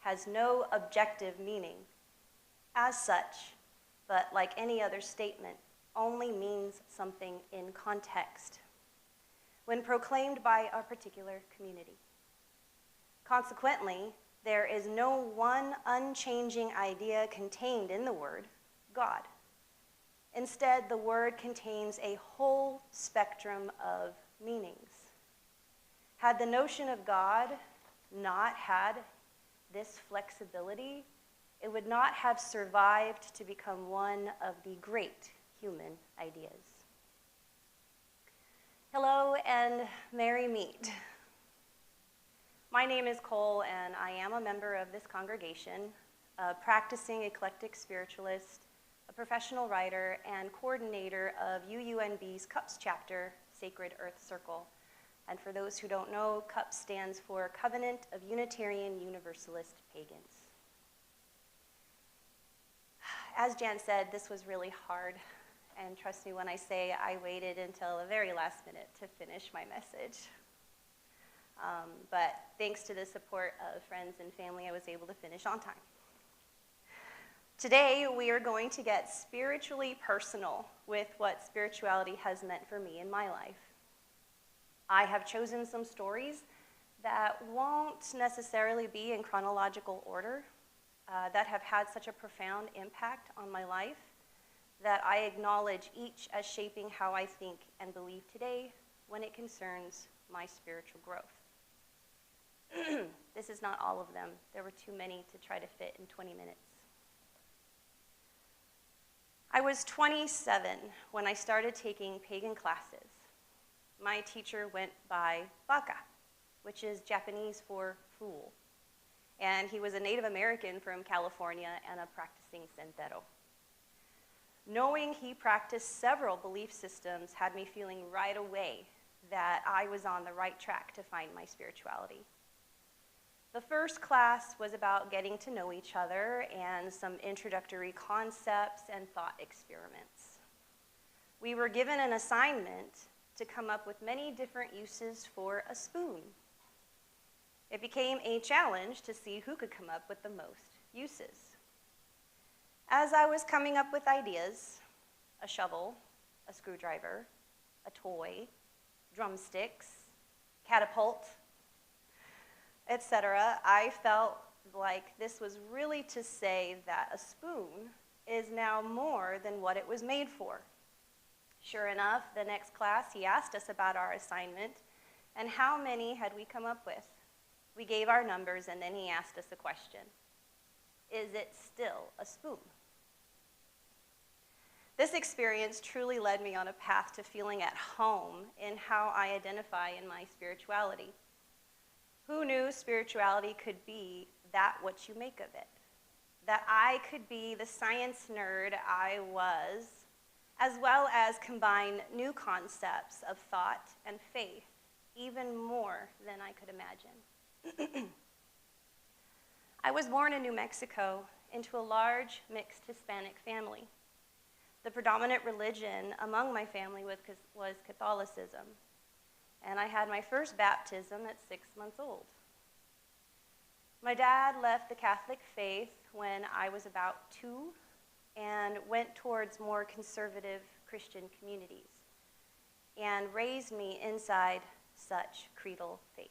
has no objective meaning as such, but like any other statement, only means something in context when proclaimed by a particular community. Consequently, there is no one unchanging idea contained in the word, God. Instead, the word contains a whole spectrum of meanings. Had the notion of God not had this flexibility, it would not have survived to become one of the great human ideas. Hello and merry meet. My name is Cole, and I am a member of this congregation, a practicing eclectic spiritualist, a professional writer, and coordinator of UUNB's CUPS chapter, Sacred Earth Circle. And for those who don't know, CUPS stands for Covenant of Unitarian Universalist Pagans. As Jan said, this was really hard, and trust me when I say I waited until the very last minute to finish my message. But thanks to the support of friends and family, I was able to finish on time. Today, we are going to get spiritually personal with what spirituality has meant for me in my life. I have chosen some stories that won't necessarily be in chronological order, that have had such a profound impact on my life that I acknowledge each as shaping how I think and believe today when it concerns my spiritual growth. This is not all of them. There were too many to try to fit in 20 minutes. I was 27 when I started taking pagan classes. My teacher went by Baka, which is Japanese for fool. And he was a Native American from California and a practicing santero. Knowing he practiced several belief systems had me feeling right away that I was on the right track to find my spirituality. The first class was about getting to know each other and some introductory concepts and thought experiments. We were given an assignment to come up with many different uses for a spoon. It became a challenge to see who could come up with the most uses. As I was coming up with ideas, a shovel, a screwdriver, a toy, drumsticks, catapult, etc., I felt like this was really to say that a spoon is now more than what it was made for. Sure enough, the next class, he asked us about our assignment and how many had we come up with. We gave our numbers, and then he asked us a question. Is it still a spoon? This experience truly led me on a path to feeling at home in how I identify in my spirituality. Who knew spirituality could be that what you make of it? That I could be the science nerd I was, as well as combine new concepts of thought and faith, even more than I could imagine. I was born in New Mexico into a large mixed Hispanic family. The predominant religion among my family was Catholicism, and I had my first baptism at 6 months old. My dad left the Catholic faith when I was about 2 and went towards more conservative Christian communities and raised me inside such creedal faiths.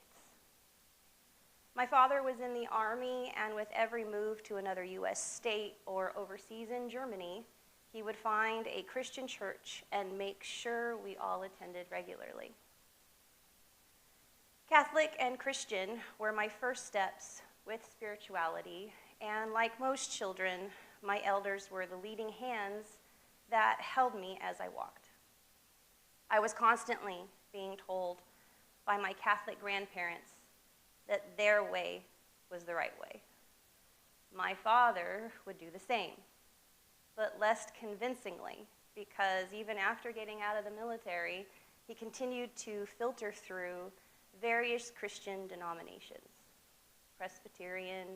My father was in the Army, and with every move to another U.S. state or overseas in Germany, he would find a Christian church and make sure we all attended regularly. Catholic and Christian were my first steps with spirituality, and like most children, my elders were the leading hands that held me as I walked. I was constantly being told by my Catholic grandparents that their way was the right way. My father would do the same, but less convincingly, because even after getting out of the military, he continued to filter through various Christian denominations: Presbyterian,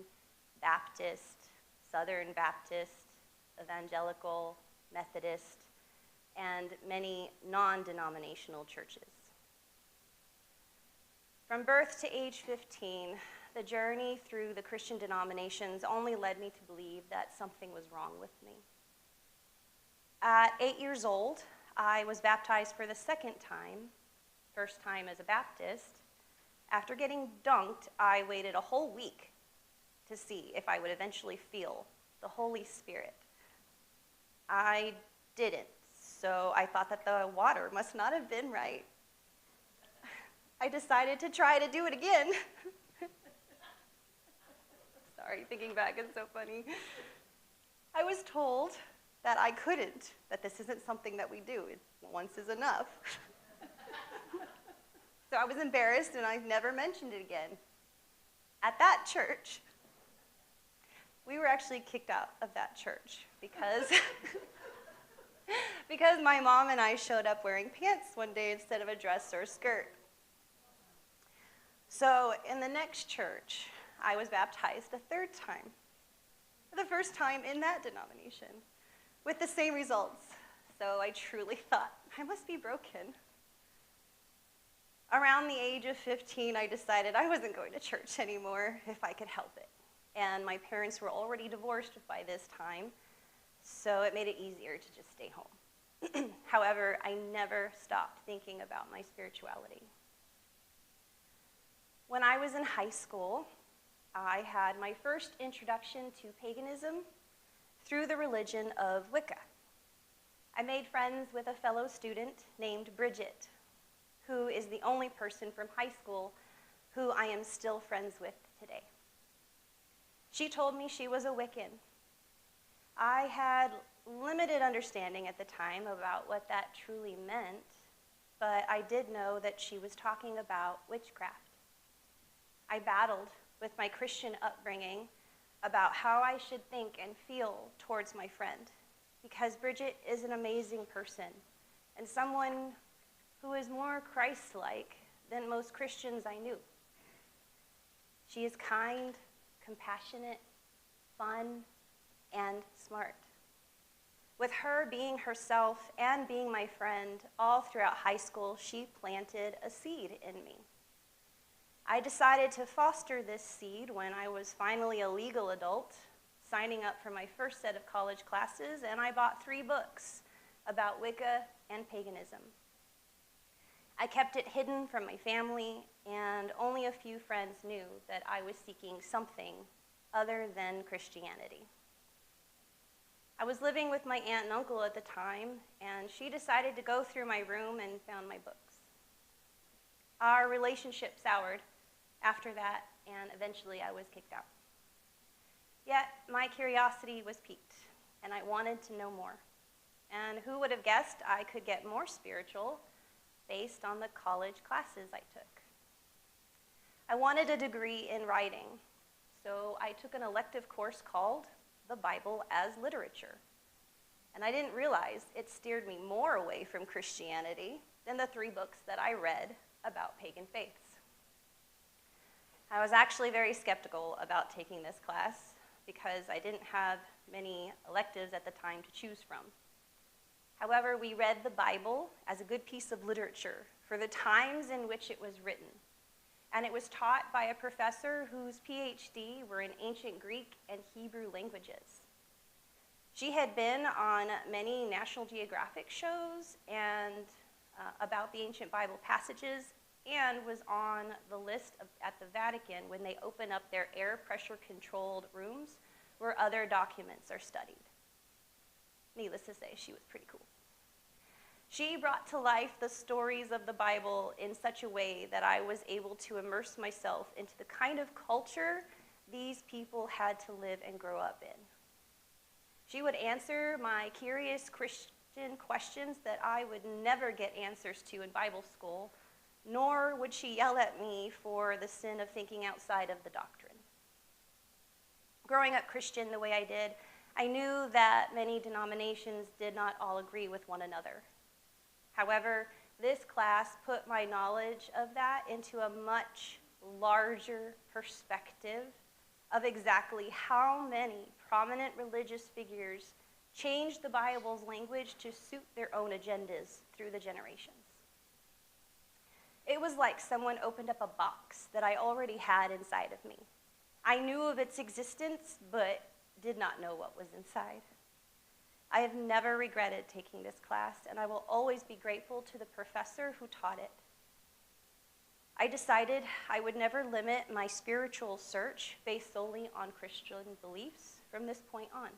Baptist, Southern Baptist, Evangelical, Methodist, and many non-denominational churches. From birth to age 15, the journey through the Christian denominations only led me to believe that something was wrong with me. At 8 years old, I was baptized for the second time, first time as a Baptist. After getting dunked, I waited a whole week to see if I would eventually feel the Holy Spirit. I didn't, so I thought that the water must not have been right. I decided to try to do it again. Sorry, thinking back, it's so funny. I was told that I couldn't, that this isn't something that we do. Once is enough. So I was embarrassed, and I never mentioned it again. At that church, we were actually kicked out of that church because my mom and I showed up wearing pants one day instead of a dress or a skirt. So in the next church, I was baptized a third time, for the first time in that denomination, with the same results. So I truly thought, I must be broken. Around the age of 15, I decided I wasn't going to church anymore if I could help it. And my parents were already divorced by this time, so it made it easier to just stay home. However, I never stopped thinking about my spirituality. When I was in high school, I had my first introduction to paganism through the religion of Wicca. I made friends with a fellow student named Bridget, who is the only person from high school who I am still friends with today. She told me she was a Wiccan. I had limited understanding at the time about what that truly meant, but I did know that she was talking about witchcraft. I battled with my Christian upbringing about how I should think and feel towards my friend, because Bridget is an amazing person and someone who is more Christ-like than most Christians I knew. She is kind, compassionate, fun, and smart. With her being herself and being my friend all throughout high school, she planted a seed in me. I decided to foster this seed when I was finally a legal adult, signing up for my first set of college classes, and I bought 3 books about Wicca and paganism. I kept it hidden from my family, and only a few friends knew that I was seeking something other than Christianity. I was living with my aunt and uncle at the time, and she decided to go through my room and found my books. Our relationship soured after that, and eventually I was kicked out. Yet my curiosity was piqued, and I wanted to know more. And who would have guessed I could get more spiritual based on the college classes I took? I wanted a degree in writing, so I took an elective course called The Bible as Literature. And I didn't realize it steered me more away from Christianity than the 3 books that I read about pagan faiths. I was actually very skeptical about taking this class because I didn't have many electives at the time to choose from. However, we read the Bible as a good piece of literature for the times in which it was written. And it was taught by a professor whose PhD were in ancient Greek and Hebrew languages. She had been on many National Geographic shows and about the ancient Bible passages, and was on the list at the Vatican when they open up their air pressure controlled rooms where other documents are studied. Needless to say, she was pretty cool. She brought to life the stories of the Bible in such a way that I was able to immerse myself into the kind of culture these people had to live and grow up in. She would answer my curious Christian questions that I would never get answers to in Bible school, nor would she yell at me for the sin of thinking outside of the doctrine. Growing up Christian the way I did, I knew that many denominations did not all agree with one another. However, this class put my knowledge of that into a much larger perspective of exactly how many prominent religious figures changed the Bible's language to suit their own agendas through the generations. It was like someone opened up a box that I already had inside of me. I knew of its existence, but did not know what was inside. I have never regretted taking this class, and I will always be grateful to the professor who taught it. I decided I would never limit my spiritual search based solely on Christian beliefs from this point on.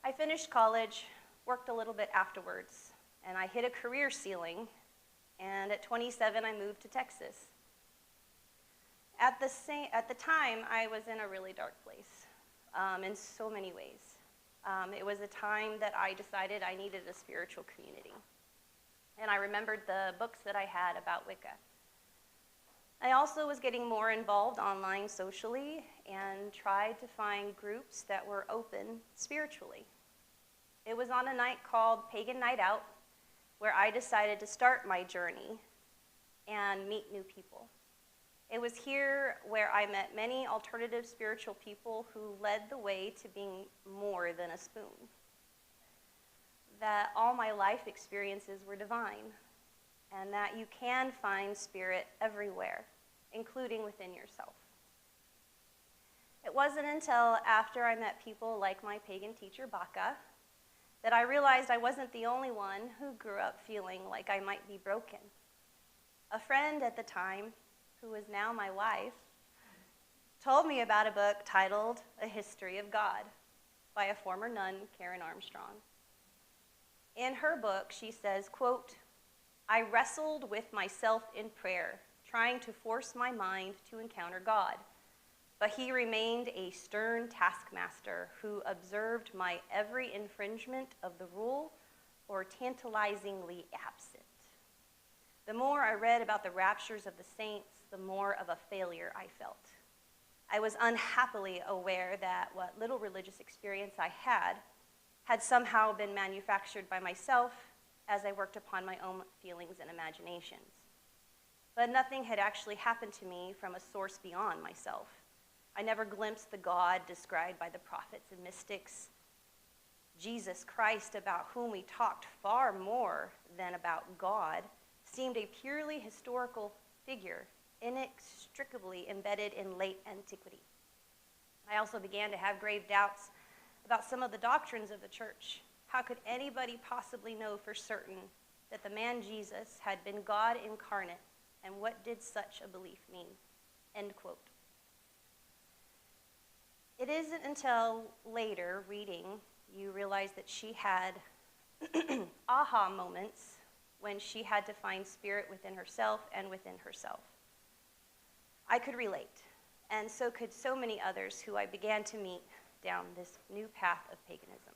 I finished college, worked a little bit afterwards, and I hit a career ceiling, and at 27, I moved to Texas. At the time, I was in a really dark place in so many ways. It was a time that I decided I needed a spiritual community. And I remembered the books that I had about Wicca. I also was getting more involved online socially and tried to find groups that were open spiritually. It was on a night called Pagan Night Out where I decided to start my journey and meet new people. It was here where I met many alternative spiritual people who led the way to being more than a spoon. That all my life experiences were divine, and that you can find spirit everywhere, including within yourself. It wasn't until after I met people like my pagan teacher, Baka, that I realized I wasn't the only one who grew up feeling like I might be broken. A friend at the time, who is now my wife, told me about a book titled A History of God by a former nun, Karen Armstrong. In her book, she says, quote, "I wrestled with myself in prayer, trying to force my mind to encounter God, but he remained a stern taskmaster who observed my every infringement of the rule or tantalizingly absent. The more I read about the raptures of the saints, the more of a failure I felt. I was unhappily aware that what little religious experience I had somehow been manufactured by myself as I worked upon my own feelings and imaginations. But nothing had actually happened to me from a source beyond myself. I never glimpsed the God described by the prophets and mystics. Jesus Christ, about whom we talked far more than about God, seemed a purely historical figure, inextricably embedded in late antiquity. I also began to have grave doubts about some of the doctrines of the church. How could anybody possibly know for certain that the man Jesus had been God incarnate, and what did such a belief mean?" End quote. It isn't until later reading you realize that she had aha moments when she had to find spirit within herself and within herself. I could relate, and so could so many others who I began to meet down this new path of paganism.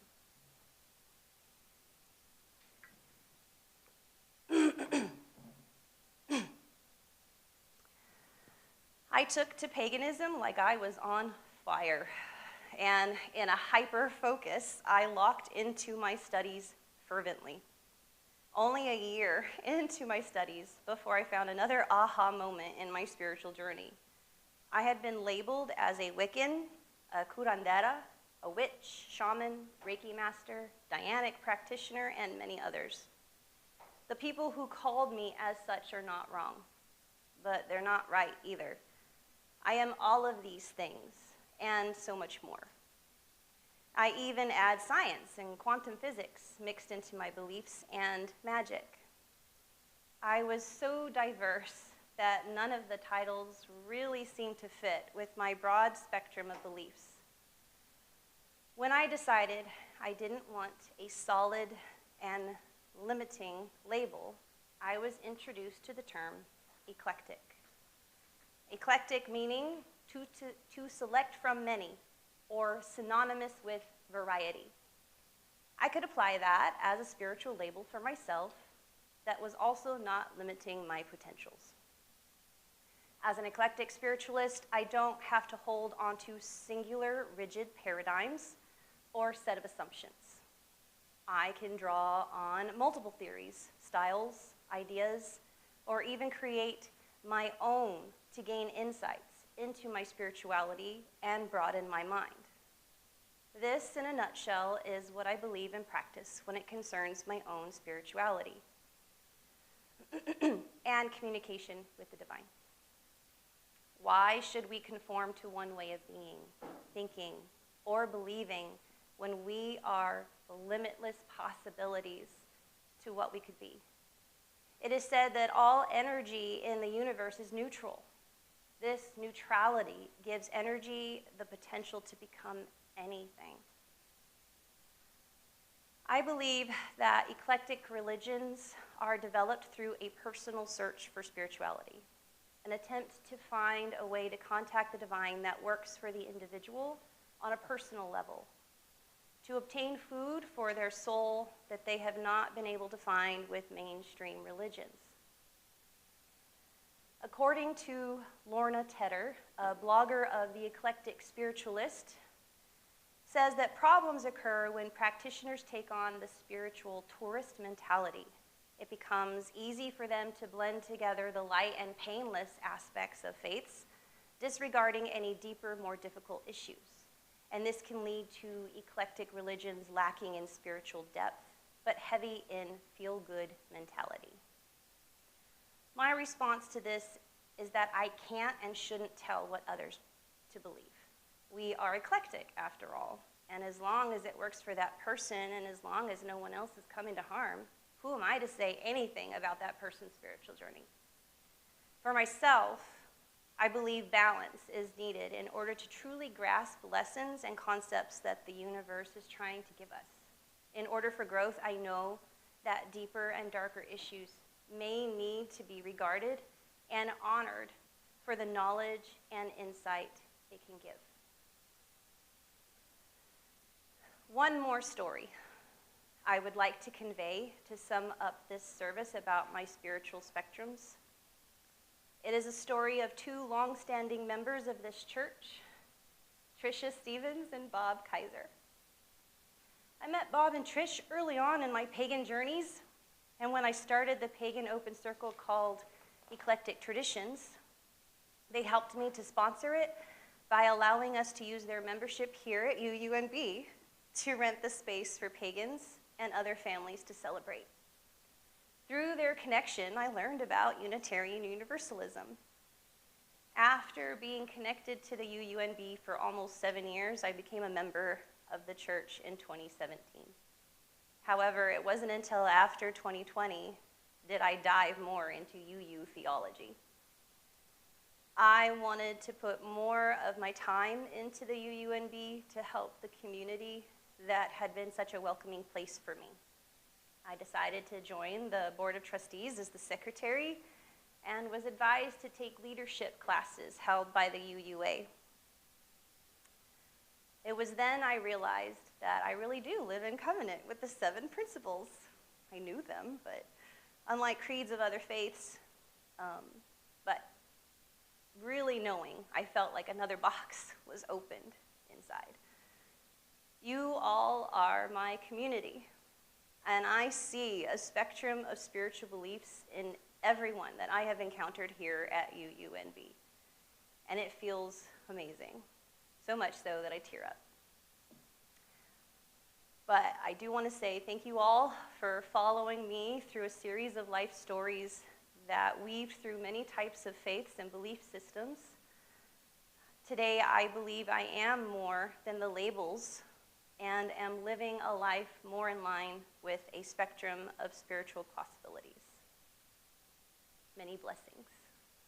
I took to paganism like I was on fire, and in a hyper focus, I locked into my studies fervently. Only a year into my studies before I found another aha moment in my spiritual journey. I had been labeled as a Wiccan, a curandera, a witch, shaman, Reiki master, Dianic practitioner, and many others. The people who called me as such are not wrong, but they're not right either. I am all of these things, and so much more. I even add science and quantum physics mixed into my beliefs and magic. I was so diverse that none of the titles really seemed to fit with my broad spectrum of beliefs. When I decided I didn't want a solid and limiting label, I was introduced to the term eclectic. Eclectic meaning to select from many, or synonymous with variety. I could apply that as a spiritual label for myself that was also not limiting my potentials. As an eclectic spiritualist, I don't have to hold onto singular, rigid paradigms or set of assumptions. I can draw on multiple theories, styles, ideas, or even create my own to gain insights into my spirituality and broaden my mind. This, in a nutshell, is what I believe and practice when it concerns my own spirituality. and communication with the divine. Why should we conform to one way of being, thinking, or believing when we are limitless possibilities to what we could be? It is said that all energy in the universe is neutral. This neutrality gives energy the potential to become anything. I believe that eclectic religions are developed through a personal search for spirituality, an attempt to find a way to contact the divine that works for the individual on a personal level, to obtain food for their soul that they have not been able to find with mainstream religions. According to Lorna Tedder, a blogger of The Eclectic Spiritualist, says that problems occur when practitioners take on the spiritual tourist mentality. It becomes easy for them to blend together the light and painless aspects of faiths, disregarding any deeper, more difficult issues. And this can lead to eclectic religions lacking in spiritual depth, but heavy in feel-good mentality. My response to this is that I can't and shouldn't tell what others to believe. We are eclectic, after all, and as long as it works for that person and as long as no one else is coming to harm, who am I to say anything about that person's spiritual journey? For myself, I believe balance is needed in order to truly grasp lessons and concepts that the universe is trying to give us. In order for growth, I know that deeper and darker issues may need to be regarded and honored for the knowledge and insight it can give. One more story I would like to convey to sum up this service about my spiritual spectrums. It is a story of two long-standing members of this church, Tricia Stevens and Bob Kaiser. I met Bob and Trish early on in my pagan journeys, and when I started the pagan open circle called Eclectic Traditions, they helped me to sponsor it by allowing us to use their membership here at UUNB to rent the space for pagans and other families to celebrate. Through their connection, I learned about Unitarian Universalism. After being connected to the UUNB for almost 7 years, I became a member of the church in 2017. However, it wasn't until after 2020 did I dive more into UU theology. I wanted to put more of my time into the UUNB to help the community that had been such a welcoming place for me. I decided to join the Board of Trustees as the secretary and was advised to take leadership classes held by the UUA. It was then I realized that I really do live in covenant with the 7 principles. I knew them, but unlike creeds of other faiths, but really knowing, I felt like another box was opened inside. You all are my community, and I see a spectrum of spiritual beliefs in everyone that I have encountered here at UUNB, and it feels amazing, so much so that I tear up. But I do want to say thank you all for following me through a series of life stories that weave through many types of faiths and belief systems. Today, I believe I am more than the labels and am living a life more in line with a spectrum of spiritual possibilities. Many blessings.